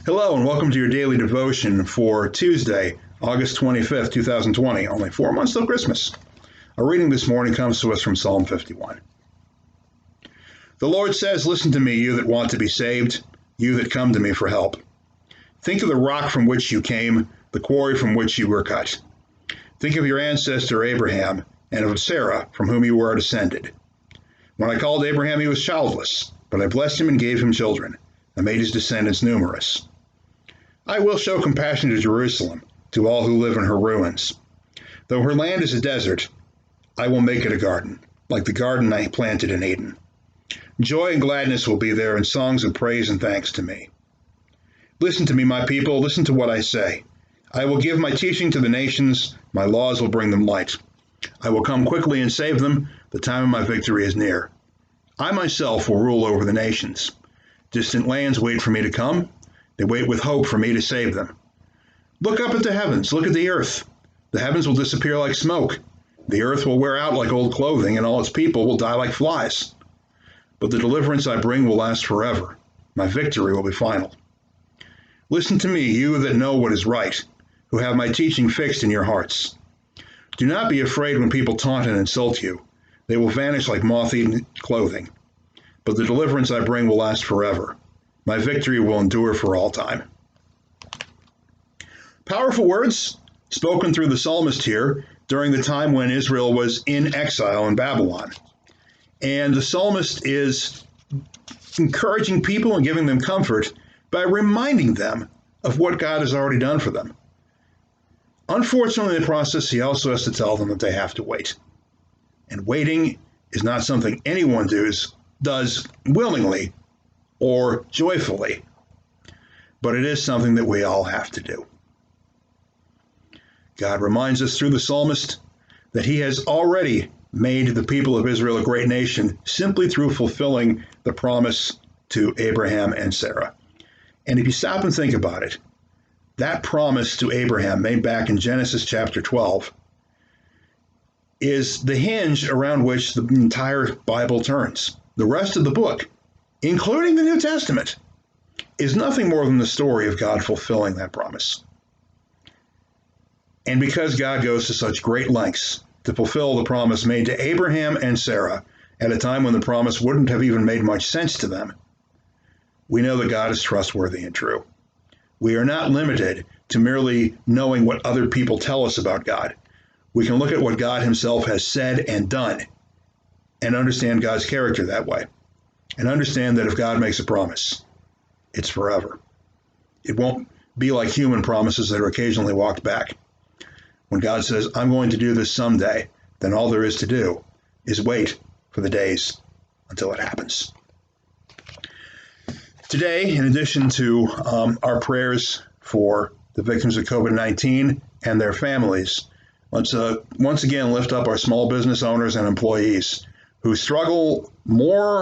Hello and welcome to your daily devotion for Tuesday, August 25th, 2020, only 4 months till Christmas. Our reading this morning comes to us from Psalm 51. The Lord says, "Listen to me, you that want to be saved, you that come to me for help. Think of the rock from which you came, the quarry from which you were cut. Think of your ancestor Abraham and of Sarah, from whom you were descended. When I called Abraham, he was childless, but I blessed him and gave him children. I made his descendants numerous. I will show compassion to Jerusalem, to all who live in her ruins. Though her land is a desert, I will make it a garden, like the garden I planted in Eden. Joy and gladness will be there, and songs of praise and thanks to me. Listen to me, my people, listen to what I say. I will give my teaching to the nations, my laws will bring them light. I will come quickly and save them, the time of my victory is near. I myself will rule over the nations. Distant lands wait for me to come. They wait with hope for me to save them. Look up at the heavens, look at the earth. The heavens will disappear like smoke. The earth will wear out like old clothing, and all its people will die like flies. But the deliverance I bring will last forever. My victory will be final. Listen to me, you that know what is right, who have my teaching fixed in your hearts. Do not be afraid when people taunt and insult you. They will vanish like moth-eaten clothing. But the deliverance I bring will last forever. My victory will endure for all time. Powerful words spoken through the psalmist here during the time when Israel was in exile in Babylon. And the psalmist is encouraging people and giving them comfort by reminding them of what God has already done for them. Unfortunately, in the process, he also has to tell them that they have to wait. And waiting is not something anyone does willingly or joyfully, but it is something that we all have to do. God reminds us through the psalmist that he has already made the people of Israel a great nation simply through fulfilling the promise to Abraham and Sarah. And if you stop and think about it, that promise to Abraham made back in Genesis chapter 12 is the hinge around which the entire Bible turns. The rest of the book, including the New Testament, is nothing more than the story of God fulfilling that promise. And because God goes to such great lengths to fulfill the promise made to Abraham and Sarah at a time when the promise wouldn't have even made much sense to them, we know that God is trustworthy and true. We are not limited to merely knowing what other people tell us about God. We can look at what God himself has said and done and understand God's character that way. And understand that if God makes a promise, it's forever. It won't be like human promises that are occasionally walked back. When God says, I'm going to do this someday, then all there is to do is wait for the days until it happens. Today, in addition to our prayers for the victims of COVID-19 and their families, let's once again lift up our small business owners and employees who struggle more